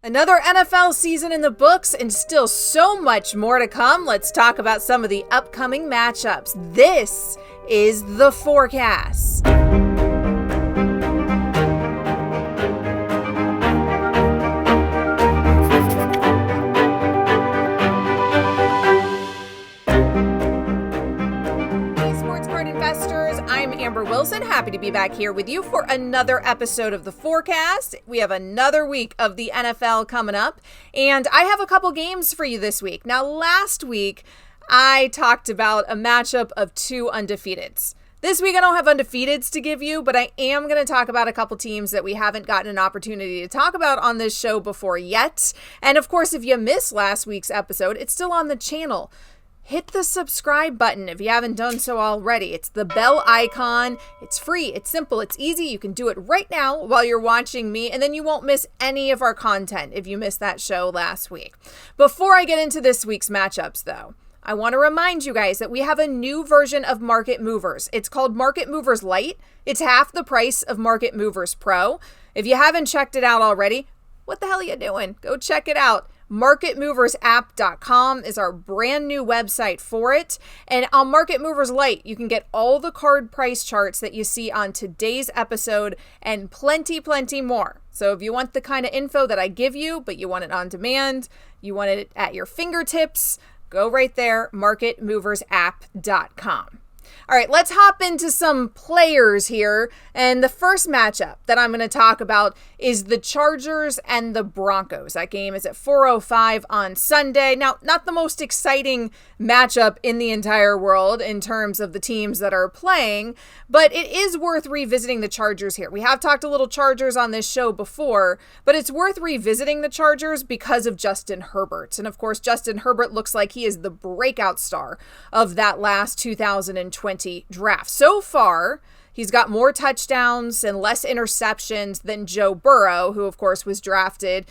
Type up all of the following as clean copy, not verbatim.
Another NFL season in the books and still so much more to come. Let's talk about some of the upcoming matchups. This is the forecast. I'm Amber Wilson, happy to be back here with you for another episode of The Forecast. We have another week of the NFL coming up, and I have a couple games for you this week. Now, last week, I talked about a matchup of two undefeateds. This week, I don't have undefeateds to give you, but I am going to talk about a couple teams that we haven't gotten an opportunity to talk about on this show before yet. And of course, if you missed last week's episode, it's still on the channel. Hit the subscribe button if you haven't done so already. It's the bell icon. It's free. It's simple. It's easy. You can do it right now while you're watching me, and then you won't miss any of our content if you missed that show last week. Before I get into this week's matchups, though, I want to remind you guys that we have a new version of Market Movers. It's called Market Movers Lite. It's half the price of Market Movers Pro. If you haven't checked it out already, what the hell are you doing? Go check it out. MarketMoversApp.com is our brand new website for it. And on Market Movers Lite, you can get all the card price charts that you see on today's episode and plenty more. So if you want the kind of info that I give you, but you want it on demand, you want it at your fingertips, go right there, MarketMoversApp.com. All right, let's hop into some players here. And the first matchup that I'm going to talk about is the Chargers and the Broncos. That game is at 4:05 on Sunday. Now, not the most exciting matchup in the entire world in terms of the teams that are playing, but it is worth revisiting the Chargers here. We have talked a little Chargers on this show before, but it's worth revisiting the Chargers because of Justin Herbert. And of course, Justin Herbert looks like he is the breakout star of that last 2020 draft. So far, he's got more touchdowns and less interceptions than Joe Burrow, who of course was drafted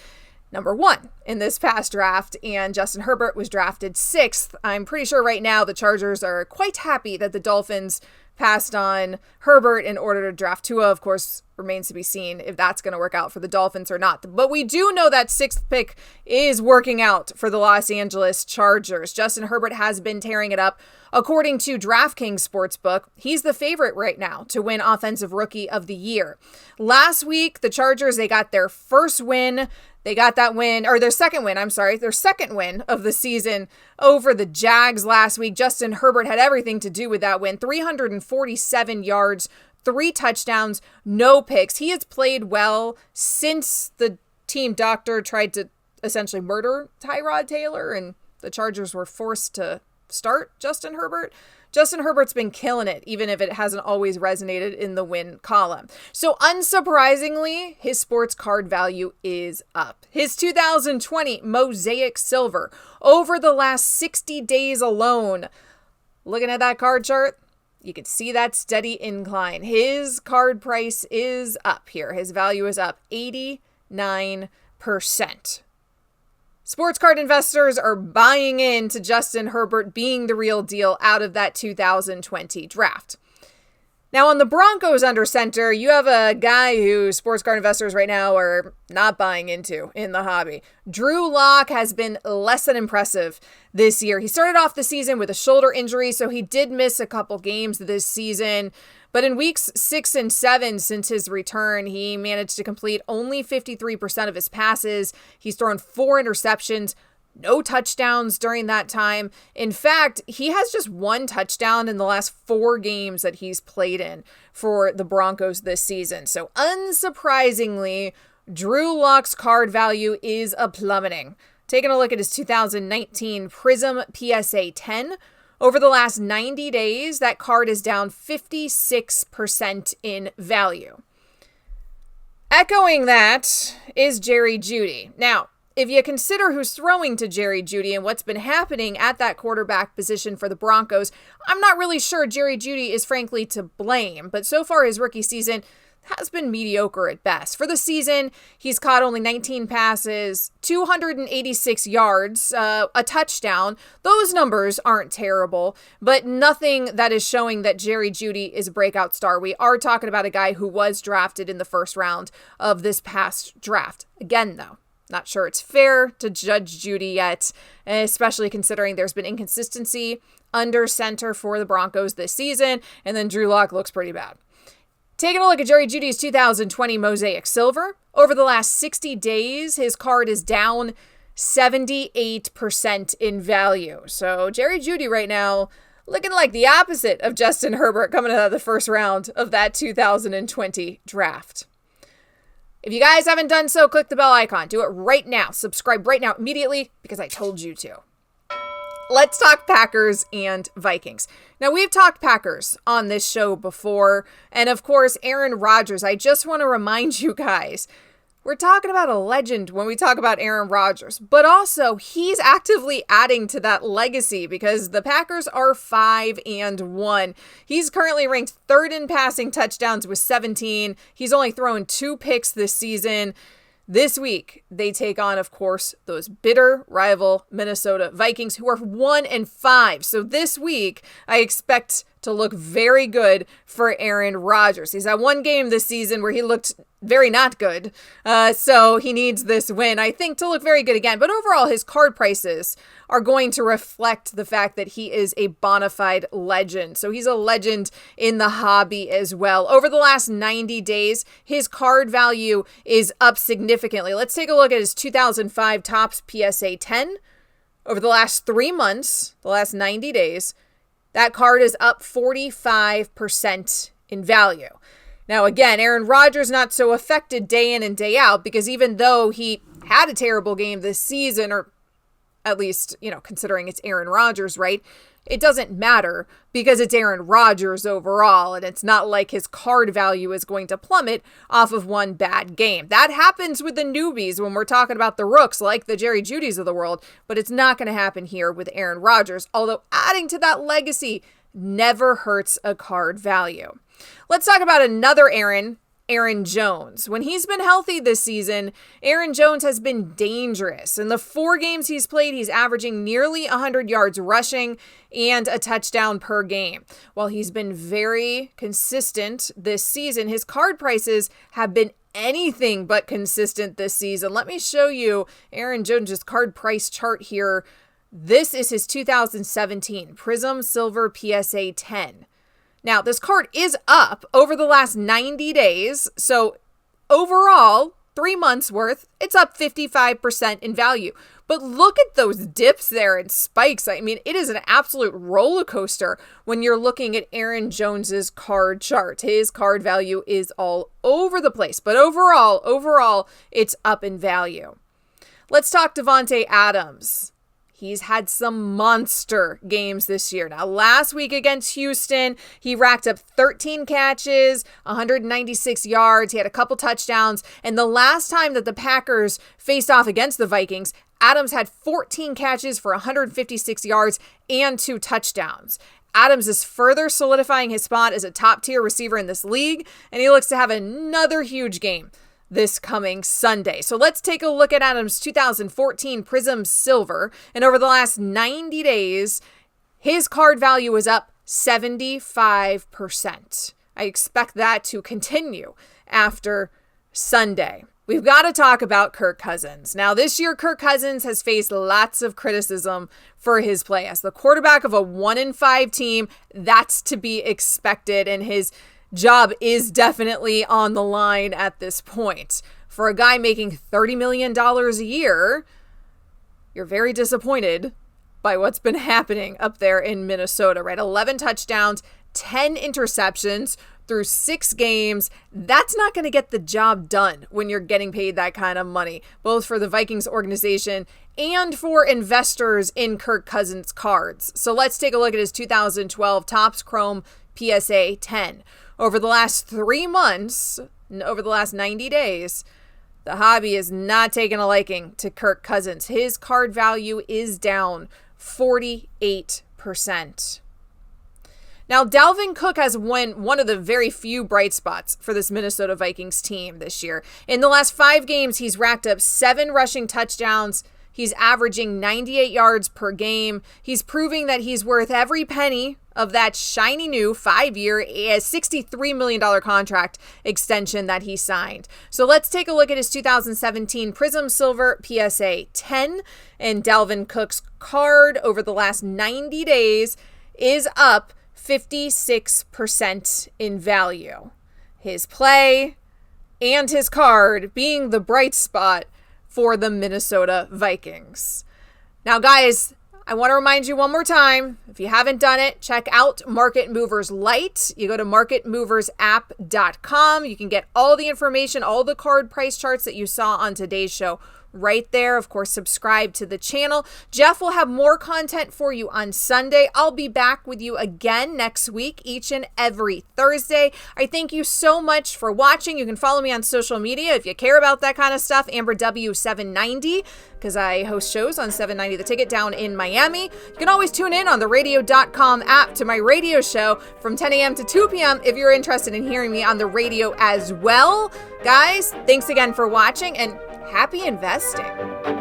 number 1 in this past draft, and Justin Herbert was drafted 6th. I'm pretty sure right now the Chargers are quite happy that the Dolphins passed on Herbert in order to draft Tua. Of course, remains to be seen if that's going to work out for the Dolphins or not. But we do know that 6th pick is working out for the Los Angeles Chargers. Justin Herbert has been tearing it up. According to DraftKings Sportsbook, he's the favorite right now to win Offensive Rookie of the Year. Last week, the Chargers, they got their first win. They got that win, or their second win of the season over the Jags last week. Justin Herbert had everything to do with that win. 347 yards, 3 touchdowns, no picks. He has played well since the team doctor tried to essentially murder Tyrod Taylor and the Chargers were forced to start Justin Herbert. Justin Herbert's been killing it, even if it hasn't always resonated in the win column. So unsurprisingly, his sports card value is up. His 2020 Mosaic Silver, over the last 60 days alone, looking at that card chart, you can see that steady incline. His card price is up here. His value is up 89%. Sports card investors are buying into Justin Herbert being the real deal out of that 2020 draft. Now, on the Broncos under center, you have a guy who sports card investors right now are not buying into in the hobby. Drew Lock has been less than impressive this year. He started off the season with a shoulder injury, so he did miss a couple games this season. But in weeks 6 and 7 since his return, he managed to complete only 53% of his passes. He's thrown 4 interceptions, no touchdowns during that time. In fact, he has just 1 touchdown in the last 4 games that he's played in for the Broncos this season. So unsurprisingly, Drew Lock's card value is plummeting. Taking a look at his 2019 Prism PSA 10, over the last 90 days, that card is down 56% in value. Echoing that is Jerry Jeudy. Now, if you consider who's throwing to Jerry Jeudy and what's been happening at that quarterback position for the Broncos, I'm not really sure Jerry Jeudy is frankly to blame, but so far his rookie season has been mediocre at best. For the season, he's caught only 19 passes, 286 yards, a touchdown. Those numbers aren't terrible, but nothing that is showing that Jerry Jeudy is a breakout star. We are talking about a guy who was drafted in the first round of this past draft. Again, though, Not sure it's fair to judge Jeudy yet, especially considering there's been inconsistency under center for the Broncos this season, and then Drew Lock looks pretty bad. Taking a look at Jerry Jeudy's 2020 Mosaic Silver. Over the last 60 days, his card is down 78% in value. So Jerry Jeudy right now looking like the opposite of Justin Herbert coming out of the first round of that 2020 draft. If you guys haven't done so, click the bell icon. Do it right now. Subscribe right now immediately because I told you to. Let's talk Packers and Vikings. Now, we've talked Packers on this show before, and of course, Aaron Rodgers. I just want to remind you guys, we're talking about a legend when we talk about Aaron Rodgers, but also he's actively adding to that legacy because the Packers are 5-1. He's currently ranked third in passing touchdowns with 17. He's only thrown 2 picks this season. This week, they take on, of course, those bitter rival Minnesota Vikings, who are 1-5. So this week, I expect to look very good for Aaron Rodgers. He's had one game this season where he looked very not good. So he needs this win, I think, to look very good again. But overall, his card prices are going to reflect the fact that he is a bona fide legend. So he's a legend in the hobby as well. Over the last 90 days, his card value is up significantly. Let's take a look at his 2005 Topps PSA 10. Over the last 3 months, the last 90 days, that card is up 45% in value. Now, again, Aaron Rodgers not so affected day in and day out because even though he had a terrible game this season, or at least, considering it's Aaron Rodgers, right? It doesn't matter because it's Aaron Rodgers overall, and it's not like his card value is going to plummet off of one bad game. That happens with the newbies when we're talking about the rooks like the Jerry Judys of the world, but it's not going to happen here with Aaron Rodgers, although adding to that legacy never hurts a card value. Let's talk about another Aaron Jones. When he's been healthy this season, Aaron Jones has been dangerous. In the 4 games he's played, he's averaging nearly 100 yards rushing and a touchdown per game. While he's been very consistent this season, his card prices have been anything but consistent this season. Let me show you Aaron Jones' card price chart here. This is his 2017 Prism Silver PSA 10. Now, this card is up over the last 90 days. So overall, 3 months worth, it's up 55% in value. But look at those dips there and spikes. I mean, it is an absolute roller coaster when you're looking at Aaron Jones's card chart. His card value is all over the place. But overall, it's up in value. Let's talk Davante Adams. He's had some monster games this year. Now, last week against Houston, he racked up 13 catches, 196 yards. He had a couple touchdowns. And the last time that the Packers faced off against the Vikings, Adams had 14 catches for 156 yards and 2 touchdowns. Adams is further solidifying his spot as a top-tier receiver in this league, and he looks to have another huge game this coming Sunday. So let's take a look at Adams' 2014 Prism Silver. And over the last 90 days, his card value is up 75%. I expect that to continue after Sunday. We've got to talk about Kirk Cousins. Now, this year, Kirk Cousins has faced lots of criticism for his play. As the quarterback of a 1-5 team, that's to be expected, and his job is definitely on the line at this point. For a guy making $30 million a year, you're very disappointed by what's been happening up there in Minnesota, right? 11 touchdowns, 10 interceptions through 6 games. That's not going to get the job done when you're getting paid that kind of money, both for the Vikings organization and for investors in Kirk Cousins cards. So let's take a look at his 2012 Topps Chrome PSA 10. Over the last 3 months, over the last 90 days, the hobby is not taking a liking to Kirk Cousins. His card value is down 48%. Now, Dalvin Cook has won one of the very few bright spots for this Minnesota Vikings team this year. In the last 5 games, he's racked up 7 rushing touchdowns. He's averaging 98 yards per game. He's proving that he's worth every penny of that shiny new 5-year, $63 million contract extension that he signed. So let's take a look at his 2017 Prism Silver PSA 10. And Dalvin Cook's card over the last 90 days is up 56% in value. His play and his card being the bright spot for the Minnesota Vikings. Now, guys, I want to remind you one more time, if you haven't done it, check out Market Movers Lite. You go to marketmoversapp.com. You can get all the information, all the card price charts that you saw on today's show right there. Of course, subscribe to the channel. Jeff will have more content for you on Sunday. I'll be back with you again next week, each and every Thursday. I thank you so much for watching. You can follow me on social media if you care about that kind of stuff. Amber W790, because I host shows on 790 The Ticket down in Miami. You can always tune in on the radio.com app to my radio show from 10 a.m. to 2 p.m. if you're interested in hearing me on the radio as well. Guys, thanks again for watching, and happy investing.